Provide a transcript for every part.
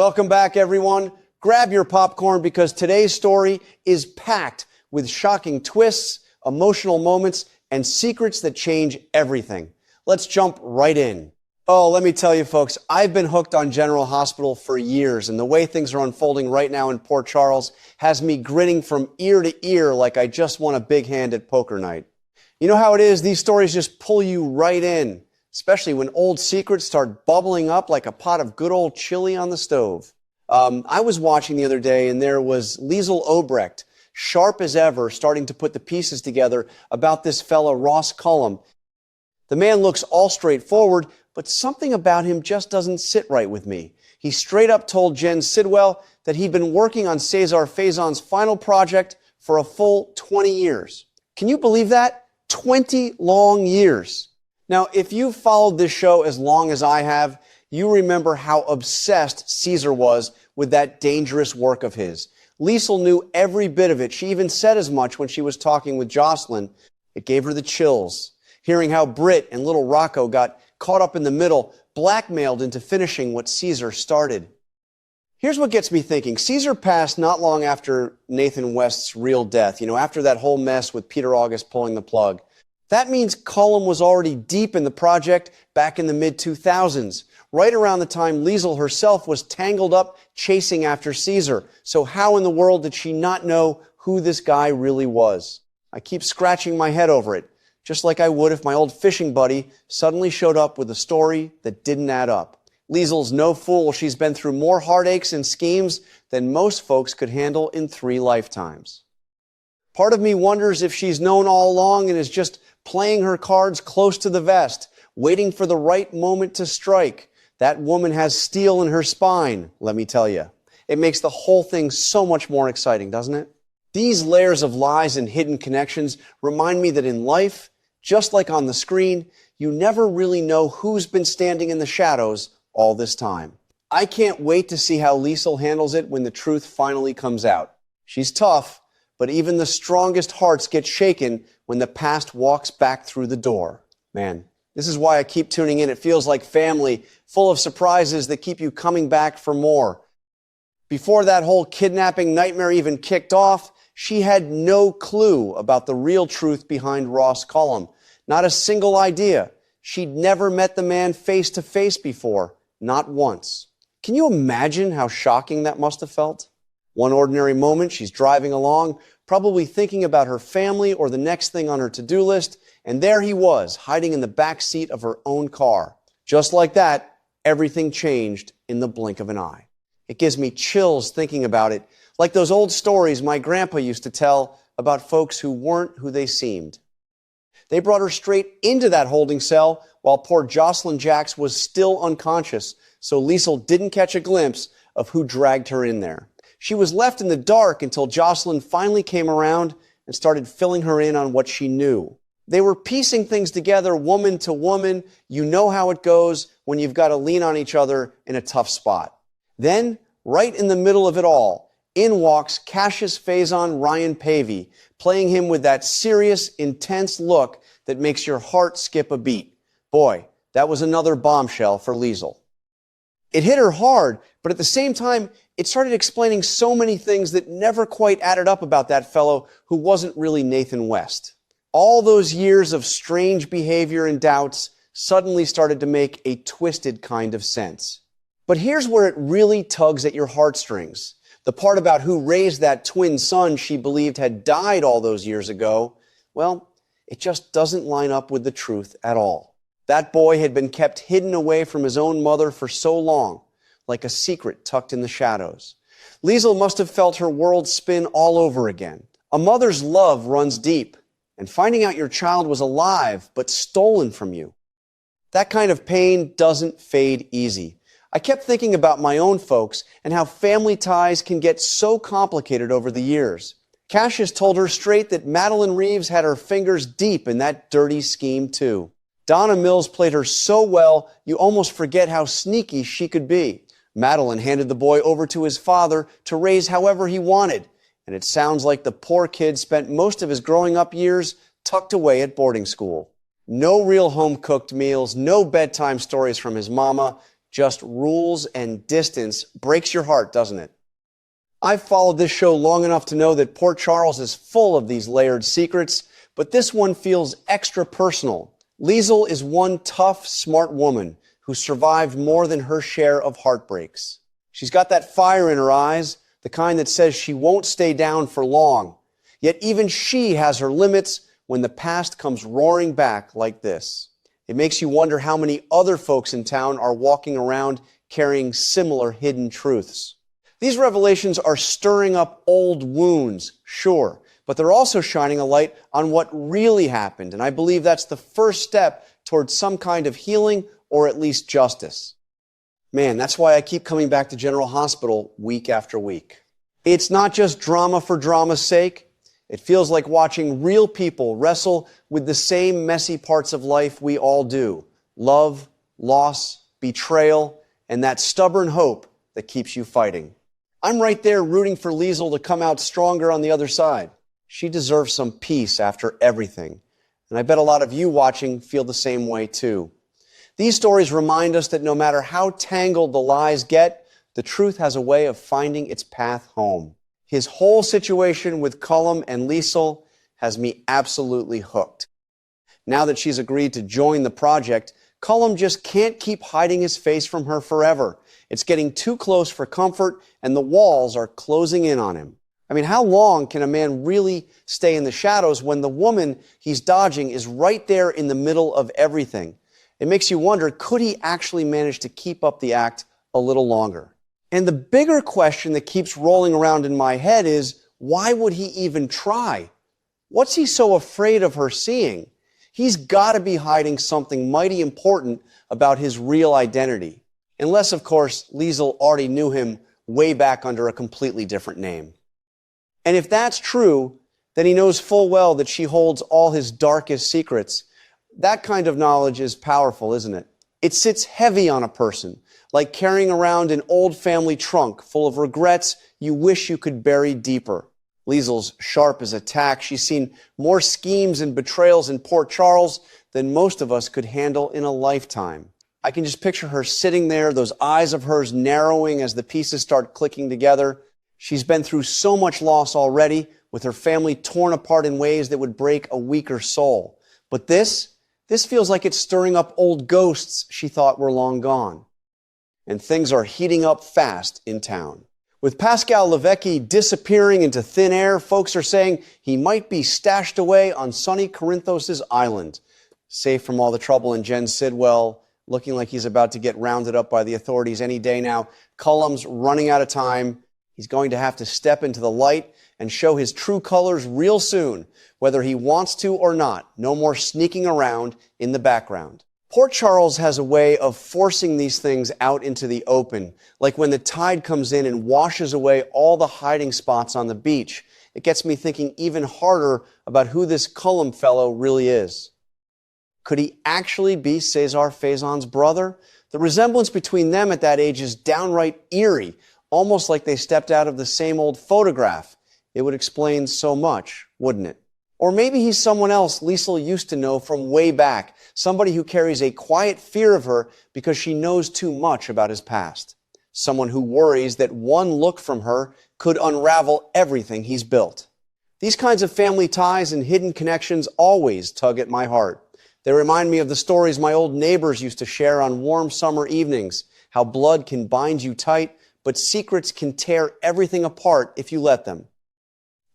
Welcome back, everyone. Grab your popcorn because today's story is packed with shocking twists, emotional moments, and secrets that change everything. Let's jump right in. Oh, let me tell you, folks, I've been hooked on General Hospital for years, and the way things are unfolding right now in Port Charles has me grinning from ear to ear like I just won a big hand at poker night. You know how it is? These stories just pull you right in, especially when old secrets start bubbling up like a pot of good old chili on the stove. I was watching the other day, and there was Liesl Obrecht, sharp as ever, starting to put the pieces together about this fella, Ross Cullum. The man looks all straightforward, but something about him just doesn't sit right with me. He straight up told Jen Sidwell that he'd been working on Cesar Faison's final project for a full 20 years. Can you believe that? 20 long years. Now, if you've followed this show as long as I have, you remember how obsessed Caesar was with that dangerous work of his. Liesl knew every bit of it. She even said as much when she was talking with Jocelyn. It gave her the chills. Hearing how Britt and little Rocco got caught up in the middle, blackmailed into finishing what Caesar started. Here's what gets me thinking. Caesar passed not long after Nathan West's real death, after that whole mess with Peter August pulling the plug. That means Cullum was already deep in the project back in the mid-2000s, right around the time Liesl herself was tangled up chasing after Caesar. So how in the world did she not know who this guy really was? I keep scratching my head over it, just like I would if my old fishing buddy suddenly showed up with a story that didn't add up. Liesl's no fool. She's been through more heartaches and schemes than most folks could handle in 3 lifetimes. Part of me wonders if she's known all along and is just playing her cards close to the vest, waiting for the right moment to strike. That woman has steel in her spine, let me tell you. It makes the whole thing so much more exciting, doesn't it? These layers of lies and hidden connections remind me that in life, just like on the screen, you never really know who's been standing in the shadows all this time. I can't wait to see how Liesl handles it when the truth finally comes out. She's tough, but even the strongest hearts get shaken when the past walks back through the door. Man, this is why I keep tuning in. It feels like family, full of surprises that keep you coming back for more. Before that whole kidnapping nightmare even kicked off, she had no clue about the real truth behind Ross Cullum. Not a single idea. She'd never met the man face to face before. Not once. Can you imagine how shocking that must have felt? One ordinary moment, she's driving along, probably thinking about her family or the next thing on her to-do list, and there he was, hiding in the back seat of her own car. Just like that, everything changed in the blink of an eye. It gives me chills thinking about it, like those old stories my grandpa used to tell about folks who weren't who they seemed. They brought her straight into that holding cell while poor Jocelyn Jacks was still unconscious, so Liesl didn't catch a glimpse of who dragged her in there. She was left in the dark until Jocelyn finally came around and started filling her in on what she knew. They were piecing things together woman to woman. You know how it goes when you've got to lean on each other in a tough spot. Then, right in the middle of it all, in walks Cassius Faison Ryan Pavey, playing him with that serious, intense look that makes your heart skip a beat. Boy, that was another bombshell for Liesl. It hit her hard, but at the same time, it started explaining so many things that never quite added up about that fellow who wasn't really Nathan West. All those years of strange behavior and doubts suddenly started to make a twisted kind of sense. But here's where it really tugs at your heartstrings. The part about who raised that twin son she believed had died all those years ago, well, it just doesn't line up with the truth at all. That boy had been kept hidden away from his own mother for so long, like a secret tucked in the shadows. Liesl must have felt her world spin all over again. A mother's love runs deep, and finding out your child was alive but stolen from you, that kind of pain doesn't fade easy. I kept thinking about my own folks and how family ties can get so complicated over the years. Cassius told her straight that Madeline Reeves had her fingers deep in that dirty scheme too. Donna Mills played her so well, you almost forget how sneaky she could be. Madeline handed the boy over to his father to raise however he wanted, and it sounds like the poor kid spent most of his growing up years tucked away at boarding school. No real home-cooked meals, no bedtime stories from his mama, just rules and distance breaks your heart, doesn't it? I've followed this show long enough to know that Port Charles is full of these layered secrets, but this one feels extra personal. Liesl is one tough, smart woman who survived more than her share of heartbreaks. She's got that fire in her eyes, the kind that says she won't stay down for long. Yet even she has her limits when the past comes roaring back like this. It makes you wonder how many other folks in town are walking around carrying similar hidden truths. These revelations are stirring up old wounds, sure, but they're also shining a light on what really happened, and I believe that's the first step towards some kind of healing or at least justice. Man, that's why I keep coming back to General Hospital week after week. It's not just drama for drama's sake. It feels like watching real people wrestle with the same messy parts of life we all do. Love, loss, betrayal, and that stubborn hope that keeps you fighting. I'm right there rooting for Liesl to come out stronger on the other side. She deserves some peace after everything. And I bet a lot of you watching feel the same way too. These stories remind us that no matter how tangled the lies get, the truth has a way of finding its path home. His whole situation with Cullum and Liesl has me absolutely hooked. Now that she's agreed to join the project, Cullum just can't keep hiding his face from her forever. It's getting too close for comfort, and the walls are closing in on him. I mean, how long can a man really stay in the shadows when the woman he's dodging is right there in the middle of everything? It makes you wonder, could he actually manage to keep up the act a little longer? And the bigger question that keeps rolling around in my head is, why would he even try? What's he so afraid of her seeing? He's got to be hiding something mighty important about his real identity. Unless, of course, Liesl already knew him way back under a completely different name. And if that's true, then he knows full well that she holds all his darkest secrets. That kind of knowledge is powerful, isn't it? It sits heavy on a person, like carrying around an old family trunk full of regrets you wish you could bury deeper. Liesl's sharp as a tack. She's seen more schemes and betrayals in Port Charles than most of us could handle in a lifetime. I can just picture her sitting there, those eyes of hers narrowing as the pieces start clicking together. She's been through so much loss already, with her family torn apart in ways that would break a weaker soul. But this feels like it's stirring up old ghosts she thought were long gone. And things are heating up fast in town. With Pascal Levesque disappearing into thin air, folks are saying he might be stashed away on sunny Corinthos' island. Safe from all the trouble in Jen Sidwell, looking like he's about to get rounded up by the authorities any day now. Cullum's running out of time. He's going to have to step into the light and show his true colors real soon, whether he wants to or not. No more sneaking around in the background. Port Charles has a way of forcing these things out into the open, like when the tide comes in and washes away all the hiding spots on the beach. It gets me thinking even harder about who this Cullum fellow really is. Could he actually be Cesar Faison's brother? The resemblance between them at that age is downright eerie, almost like they stepped out of the same old photograph. It would explain so much, wouldn't it? Or maybe he's someone else Liesl used to know from way back, somebody who carries a quiet fear of her because she knows too much about his past. Someone who worries that one look from her could unravel everything he's built. These kinds of family ties and hidden connections always tug at my heart. They remind me of the stories my old neighbors used to share on warm summer evenings, how blood can bind you tight, but secrets can tear everything apart if you let them.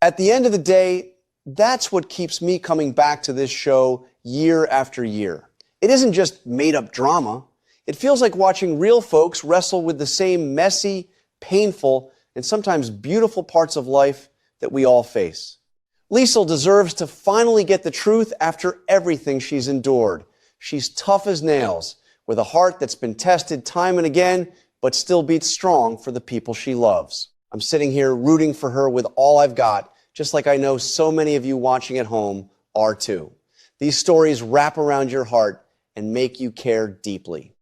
At the end of the day, that's what keeps me coming back to this show year after year. It isn't just made-up drama. It feels like watching real folks wrestle with the same messy, painful, and sometimes beautiful parts of life that we all face. Liesl deserves to finally get the truth after everything she's endured. She's tough as nails, with a heart that's been tested time and again, but still beats strong for the people she loves. I'm sitting here rooting for her with all I've got, just like I know so many of you watching at home are too. These stories wrap around your heart and make you care deeply.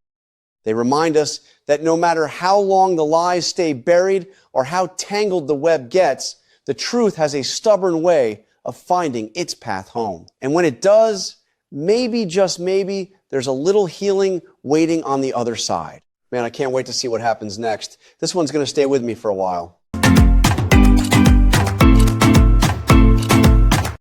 They remind us that no matter how long the lies stay buried or how tangled the web gets, the truth has a stubborn way of finding its path home. And when it does, maybe, just maybe, there's a little healing waiting on the other side. Man, I can't wait to see what happens next. This one's going to stay with me for a while.